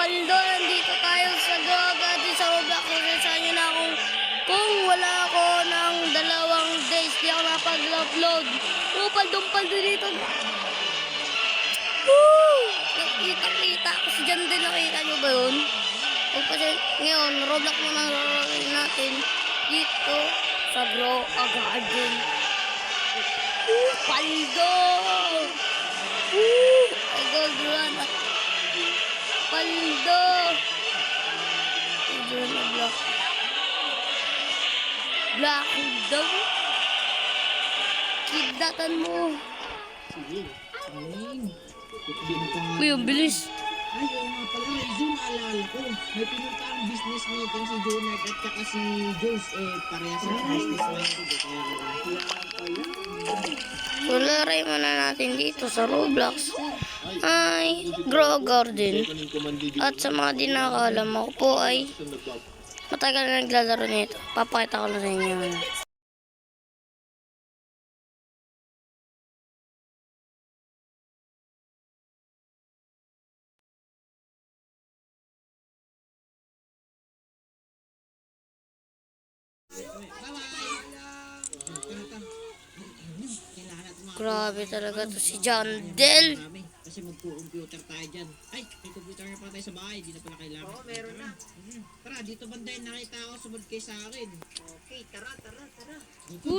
Paldo, nandito tayo sa Gagati sa Roblox. Saan nyo na kung wala ako ng 2 days, di ako napag-upload. Paldo dito. Woo! Nakita ko si Jan din, nakita nyo ba yun? O kasi ngayon, Roblox muna naroon natin dito sa Grow a Garden. Paldo! Agad-run at Paldo! Agad na block. Black daw. Kidnatan mo. Sige. Ayun. Uy, ang bilis. Ay, oo nga pala. Rizzo, naalala ko. May pinunta ang business meeting si Jonard at saka si Jules. Parehas sa business meeting. So, laray muna natin dito sa Roblox. Ay, Grow a Garden. At sa mga di nakakaalam ako po ay matagal na naglalaro nito. Papakita ko na sa inyo. Grabe talaga to si John Del. Kasi mag-computer tayo dyan. Ay, may computer na pa tayo sa bahay. Di na pala kailangan. Oo, meron na. Tara, dito banday nakita ako. Sumod kayo sa akin. Okay, tara.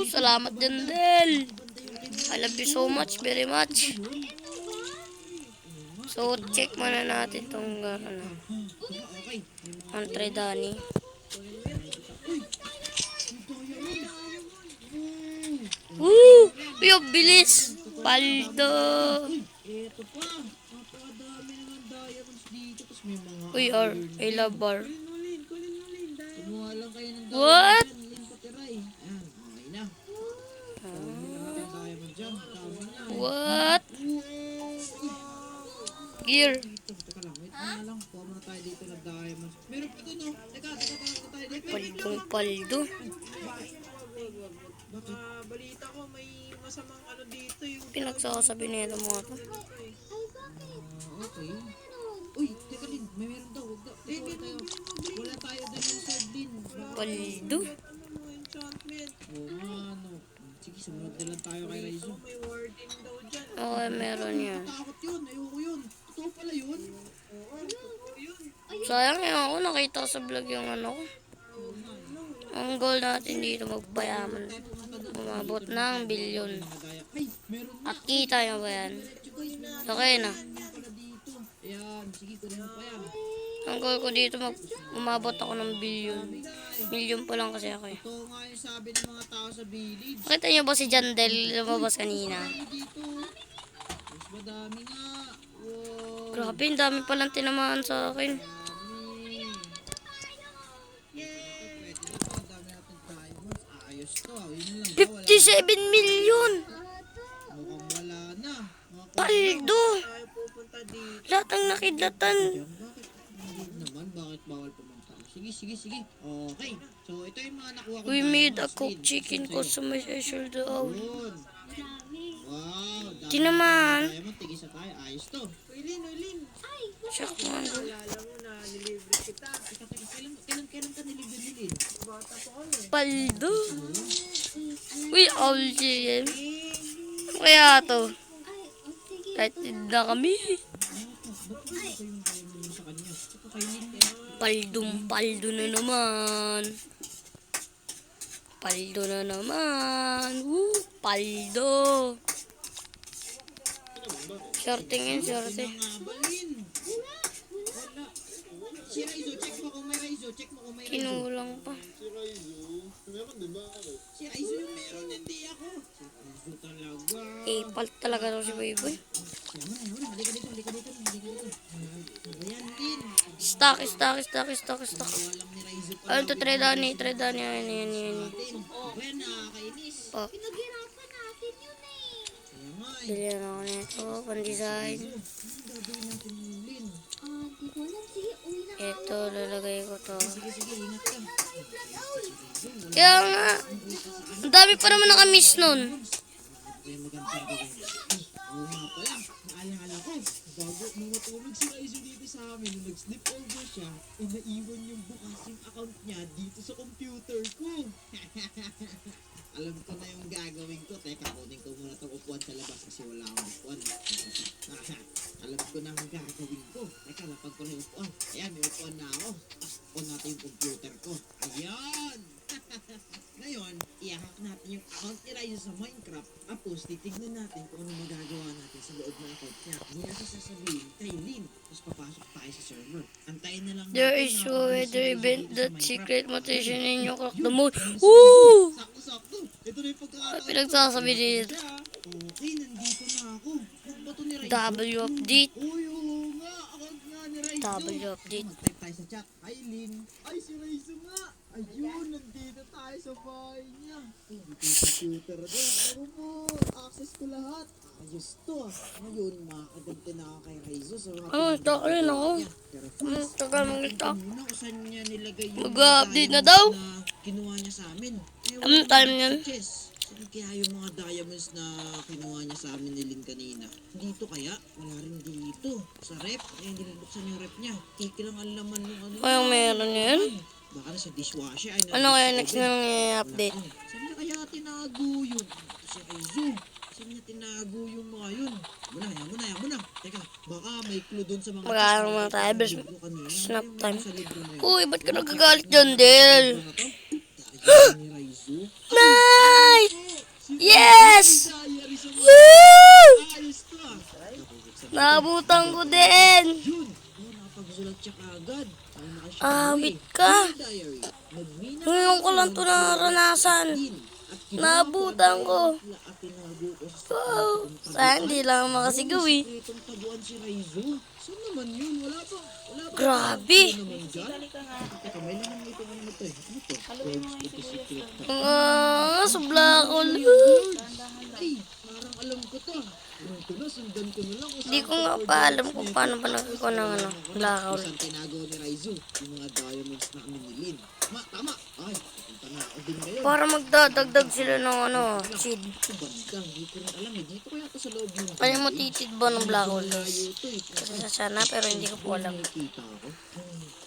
Salamat John Del. I love you so much, very much. So, check muna natin tong Okay. Andre Dani. Woo! Uy, ang bilis! Paldo! Eto pa. Napakadami naman diamonds dito. Tapos may mga... Uy, I love bar. Kulin. Kumuha lang kayo ng diamond. What? Lin patira eh. Ayan, okay na. Diamond dyan. Tama na. What? Gear. Teka lang, wait na lang. Kuha muna tayo dito ng diamonds. Meron ito no. Teka tayo dito. Paldo. Balita ko may masamang ano dito yung... Pinagsasabi nito mga to. Okay. Uy, teka Lin, may meron daw. Wala tayo dahil ng sword Lin. Paldo. Oo nga, ano. Sige, sumunod na lang tayo kay Raizo. May warden daw dyan. Okay, meron yan. Takot yun, ayoko yun. Totoo pala yun. Sayang yun ako, nakita ko sa vlog yung ano ko. Ang goal natin dito magpayaman. Umabot ng bilyon. Ay, meron na. At kita nyo ba yan? Okay na. Ayan, sige, kunin mo pa yan. Ang goal ko dito umabot ako ng bilyon. Milyon pa lang kasi ako eh. Ito nga yung sabi ng mga tao sa village. Nakita nyo ba si Jandel lumabas kanina? Dito. Mas madami nga. Wow. Grabe, ang dami palang tinamaan sa akin. Ayos to, yun lang. 57 million! Mukhang wala na. Paldo! Lahat ang nakidlatan. Bakit naman? Bakit bawal pumunta? Sige. Okay. So, ito yung mga nakuha ko. We made a cooked chicken customization daw. Yun. Wow. Di naman. Tigisa tayo. Ayos to. Uylin. Shock man. Alala mo na nilibre kita. Kailan ka nilibre nilin? Bata pa ko eh. Paldo. Uy, LGM. Kaya to. Kahit na kami. Paldo na naman. Woo, paldo. Shorting yun, shorte. Si Raizo, check mo kung may Raizo. Kinulang pa. Si Raizo yung meron, hindi ako. Si Raizo talaga. Palt talaga daw si Boyboy. Halika dito. Ayan din. Stock. Walang ni Raizo pa. Ayun to, try Dani. Yan. Ayan, nakakainis. Oh, Pinaghirapan natin yun eh. Kaya nga eh. bilhin ako nito. Pan-design. Ano gagawin natin yung Lin? Di ko alam. Sige, uwi na. Ito, lalagay ko to. Sige, ingat ka. Kaya nga, ang dami pa naman nakamiss nun. Kaya magandang gawin. Oo nga pala. Naalala ko. Bago matulog si Raizo dito sa amin. Nung nag-slip over siya, naiwan yung bukas yung account niya dito sa computer ko. Alam ko na yung gagawin ko. Teka, kunin ko muna itong upuan sa labas kasi wala akong upuan. Alam ko na ang gagawin ko. Teka, lapag ko na yung upuan. Ayan, may upuan na ako. Tapos, on natin yung computer ko. Ayan! Ngayon, i-hack natin yung account ni Ryzen sa Minecraft. Tapos, titignan natin kung ano magagawa natin sa loob ng account niya. Hindi natin sasabihin kay Lynn. Tapos, papasok tayo sa server. Antayin na lang There natin is na no ako way sa to event server that sa secret Minecraft. mutation in your crack the Yun, mode. ayun, Woo! Sakto-sakto. Ito na yung pagkakataon. Ano pinagsasabi Ito na nila? siya. Okay, nandito na ako. Ano ba ito ni Ryzen? W update. Uy, oo nga. Account nga ni Ryzen. W update. Mag-type tayo sa chat. Hi, Lynn. Ay, si Ryzen nga. Ayun, nandito tayo sa bahay niya. Dito yung computer niya. Ano mo? Access ko lahat. Ayos to ah. Ngayon, makakaganda na ako kay Ryzen. So, takalin ako. Pero Tagal mag-talk. muna kung saan niya nilagay yung Mag-update na diamonds daw. na kinuha niya sa amin. Anong time yan? Chess. Saan kaya yung mga diamonds na kinuha niya sa amin ni Lynn kanina? Dito kaya? Wala rin dito. Sa rep? Eh, hindi nabuksan yung rep niya. Tiki lang ang laman ng ano. Kaya meron yan? Baka na sa dishwasher. Ay, Ano kaya nandun next sa na oven. nangyay-update? Wala. Saan niya kaya tinago yun? Ito si Reizo. Saan niya tinago yung mga yun? Yan mo na. Teka, baka may clue dun sa mga... Mag-aaral chest. muna tayo, bes. Libro kanina. Snap Ano yung time. sa libro na yun? Uy, ba't ka nagkagalit dyan, Del? Libro na to? Diary ni Reizo. Nice! Si Yes! diary sa mga... Woo! Ayos to ah. Nabutan ko din! Yun! Oh, nakapagsulat siya kaagad. Ay, nakasiya Awit ka! Diary. Nagmina Ngayon ko lang ito naranasan. Nabutan ko. Wow! Saan di lang makasigaw eh. Itong taguan si Raizo. Saan naman yun? Wala ba? Grabe! Ano naman dyan? Teka, may laman ito. Ano to? Sublakol. Ay, parang alam ko to. Alam ko na, sundan ko na lang. Di ko nga pa alam kung paano ba nagkakuha ng blackout. Saan tinago ni Raizo? Yung mga diamonds na aminilin. Tama! Ay, punta na ako din ngayon. Para magdadagdag sila ng seed. Ito banda, hindi ko rin alam eh. Dito kaya ito sa loob ng... Kaya mo titid ba ng blackout, Layo guys? ito eh. Kasi sana pero hindi ko po alam. Nakikita ako.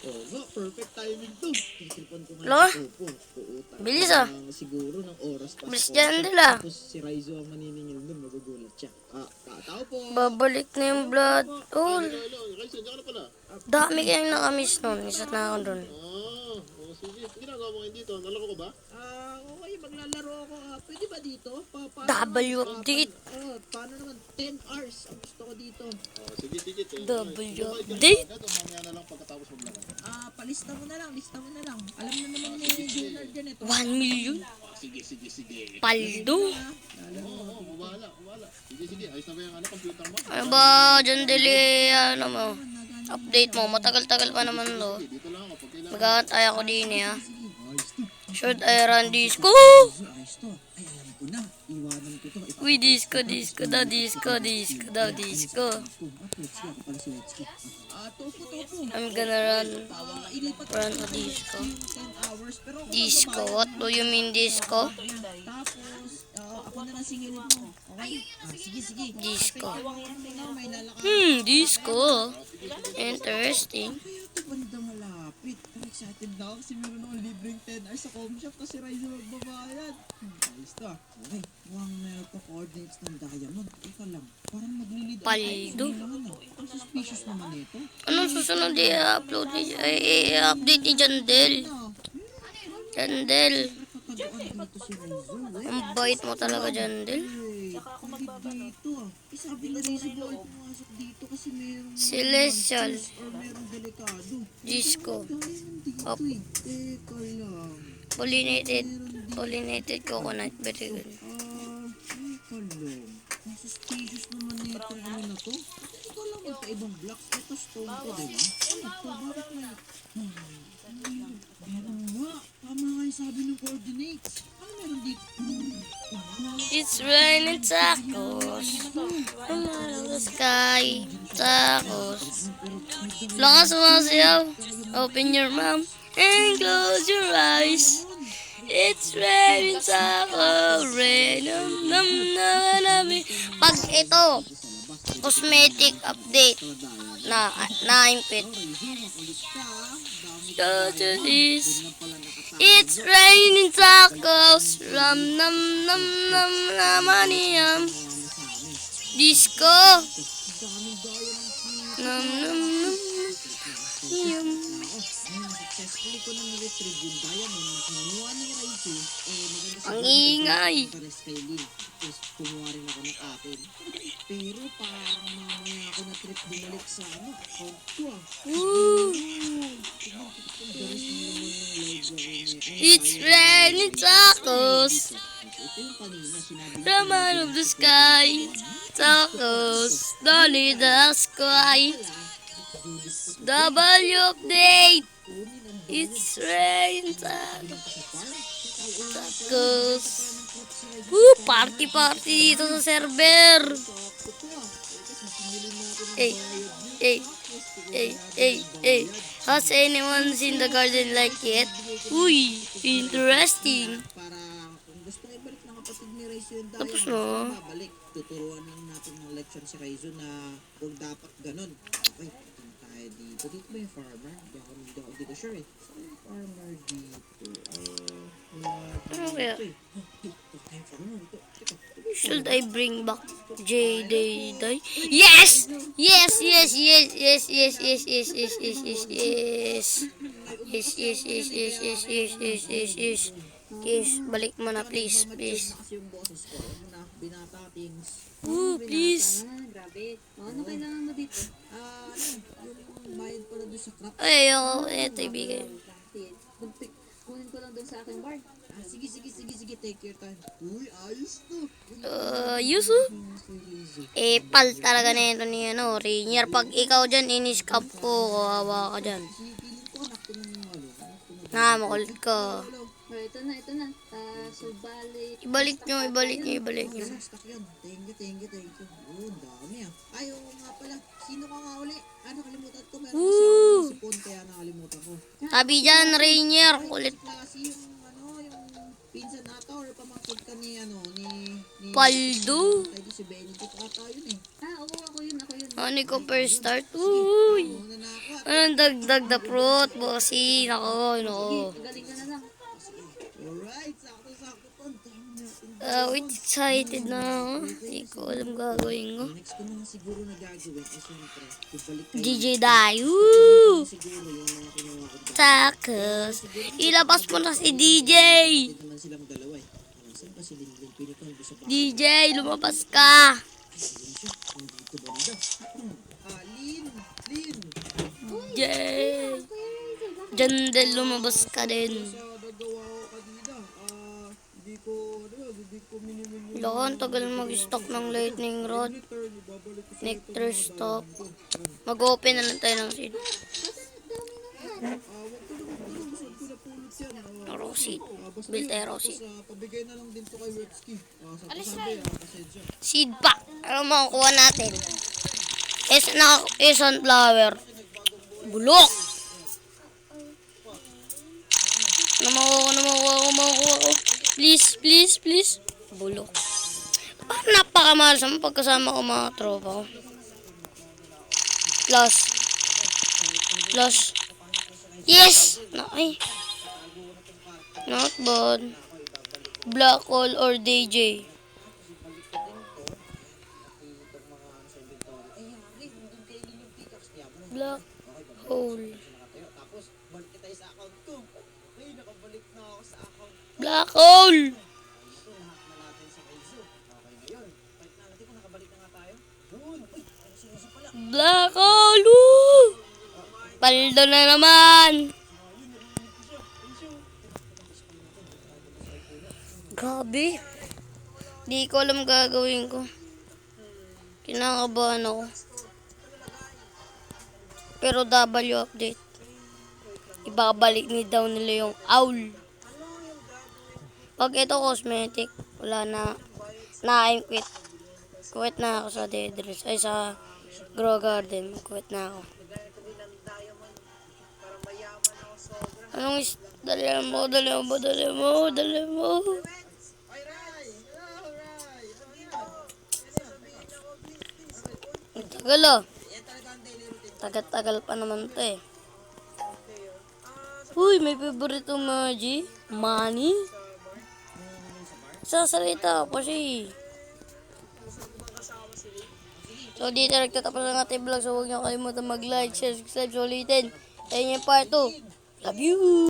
Oo nga, perfect timing to. Titripan ko nga. Lo? Opo. Bilis ah. Siguro ng oras pa. Bilis dyan nila. Tapos si Raizo ang maniningil nun, magugulat siya. Tao po. Babalik na yung blood. Oh, Raizo, diyan ka na pala. dami kayong nakamiss nun. Isa na ako dun. Sige. Ginagawa mo ngayon dito? Nalaro ko ba? Okay, maglalaro ako. Pwede ba dito? W update. Paano naman? 10 hours ang gusto ko dito. Sige. W update. Ito, mamaya na lang pagkatapos maglaro. Lista mo na lang. Alam na naman ni Junard dyan ito. 1 million? Sige. Paldo. Oo, wala. Sige. Ayos na ba yung computer mo? Ano ba dyan dili mo? Update mo. Matagal-tagal pa naman to. Dito lang ako. Pag kailangan. Mag-aantay ako din eh. Short I run disco. Ayos to. Ay, alam ko na. Iwanan ko to. Uy, disco daw. Disco. Topo. I'm gonna run Ilipat ko a disco. yung 10 hours. Pero ako Disco? What do you mean disco? tapos, ako na lang singilin mo. Okay? Sige. Disco. May lalakad. Disco. Interesting. Kaya ito banda malapit. Pero excited na ako kasi meron akong libreng 10 hours sa com shop kasi Ryzo magbabayad. Ayos to ah. Okay, mukhang meron pa coordinates ng diamond. Ika lang, parang maglilid. Paldo. Ang suspicious naman ito. Anong susunod i-update ni Jandel? Jandel. Kataguan dito si Ryzo. Ang bait mo talaga, Jandel. Hindi dito ah. Sabi na Ryzo bawal pumasok dito kasi merong Celestial. or merong delikado. Disco. Diamond dito Up. eh. Teka lang. Pollinated coconut. Very good. Teka lang. Ang suspicious naman nito ano na to. Ito lang magkaibang blocks. Ito stone ko, diba? Ito, bakit may... Meron nga. Tama nga yung sabi ng coordinates. Ano meron dito? It's raining tacos. From out of the sky. Tacos. Lakas sumasayaw. Open your mouth and close your eyes. It's raining tacos. Rain. Pag ito, cosmetic update na impit. Is Doon lang pala nakatago. it's raining tacos. Ram nam nam nam namaniyam. Ginawa mo sa amin. Disco. Daming gaya ng cute. Nam nam nam yum. Successfully ko na na-retrieve yung diamond na kinuha ni Raichu. Maganda sa Ang ingay. pares kay Lin. Tapos kumuha rin ako ng akin. Pero parang mamaya ako na trip bumalik sa account ko Woo. Daras ng laman ng live ako. It's raining tacos. Ito yung kanina sinabi ko. Raman of the sky. Tacos. Dolly the sky. W update. It's raining tacos. Woo! Party dito sa server. Hey, hey, hey, hey, hey. Has anyone seen the garden like it? Uy, interesting. Para kung gusto ibalik ng kapatid ni Raizo yung Tapos diamond, na. babalik. Tuturuan lang natin ng leksyon si Raizo na kung dapat ganun. Okay, punta tayo dito. Dito ba yung farmer? Hindi ko sure eh. Saan yung farmer dito? Ano kaya? Ito eh. Ito yung farmer. Ito. Should I bring back J-Day? Yes! Yes, yes, yes, yes, yes, yes, yes, yes, yes, yes, yes. Yes, yes, yes, yes, yes, yes, yes, yes, yes. Yes, balik mo na please, please. Kasi yung boses ko. Alam mo na, binata things. Ooh, please. Grabe. Ano kailangan mo dito? Yung bayad pala doon sa crop. Ay, ako, eto ibigay. Kunin ko lang doon sa aking bar. Sige. Take your time. Uy, ayos to. Yusu? Pal talaga na ito ni Rainier. Pag ikaw dyan, in-scam ko, kawawa ka dyan. Feeling ko anak ko ng Makulit ka. Oh, ito na. Subalik. Ibalik nyo. Stock yun. Thank you. Oh, dami ah. Ay, oo nga pala. Sino ka nga uli? Nakalimutan ko. Meron kasi ako sipon kaya nakalimutan ko. Tabi dyan, Rainier. Kulit. Kasi yung yung pinsan ata or pamangkot ka ni Paldo. Ay, di si Benedict ata yun eh. Oo, ako yun. Ano ko first start? Uy. Una na ako ah. Anong dagdag na fruit, bossy? Nako. Galing ka na lang. Alright, sakto to. Ang dami natin. Wait, excited na ako. Hindi ko alam gagawin ko. Next ko naman siguro na gagawin ay siyempre, ibalik kayo. DJ Dai. Woo! Siguro yung mga kinuha ko. Tacos. Ilabas mo na si DJ. Hindi naman silang dalawa eh. Saan ba si Linlin? Pili ko hindi sa bahay. DJ, lumabas ka. Yun siya. Nandito banda. Lin! DJ. Jandel, lumabas ka din. Sa nagawa ko kanina, hindi ko minimum yung Loko, ang tagal mag-stock ng lightning rod. turn. Ibabalik ko sa Nectar stop. Mag-open na lang tayo ng seed. wag ko na saan ko napulot yan. Rosit. Basta Built yun. a rosit. Tapos, pabigay na lang din to kay Webski. Sa pasabi, pasensya. Seed pack. Ano makukuha natin? Sunflower. Bulok. Makukuha ko. Please. Bulok. Parang napakamahal sa mga pagkasama ko mga tropa ko. Plus. Yes! Ay. Not bad. Black hole or DJ. Black hole. Tapos, balik tayo sa account ko. Ay, nakabalik na ako sa account. Black hole! Ito, lahat na natin si Kaizo. Okay na yun. Balik na natin kung nakabalik na nga tayo. Yun. Uy, si Kaizo pala. Black hole! Woo! Paldo na naman! Grabe. Di ko alam gagawin ko. Kinakabahan ako. Pero W update. Ibabalik ni daw nila yung owl. Pag ito cosmetic, wala na. Na-I'm quit. Quit na ako sa Dedris. Ay sa Grow Garden. Quit na ako. Anong is... Dali mo. Ang tagal ah. Tagal pa naman to eh. Uy, may favorito emoji. Money? Sasalita pa siya eh. So dito nagtatapos ang ating vlog. So huwag niyo kalimutan mag-like, share, subscribe. So ulitin. Ayun yung part 2. Love you!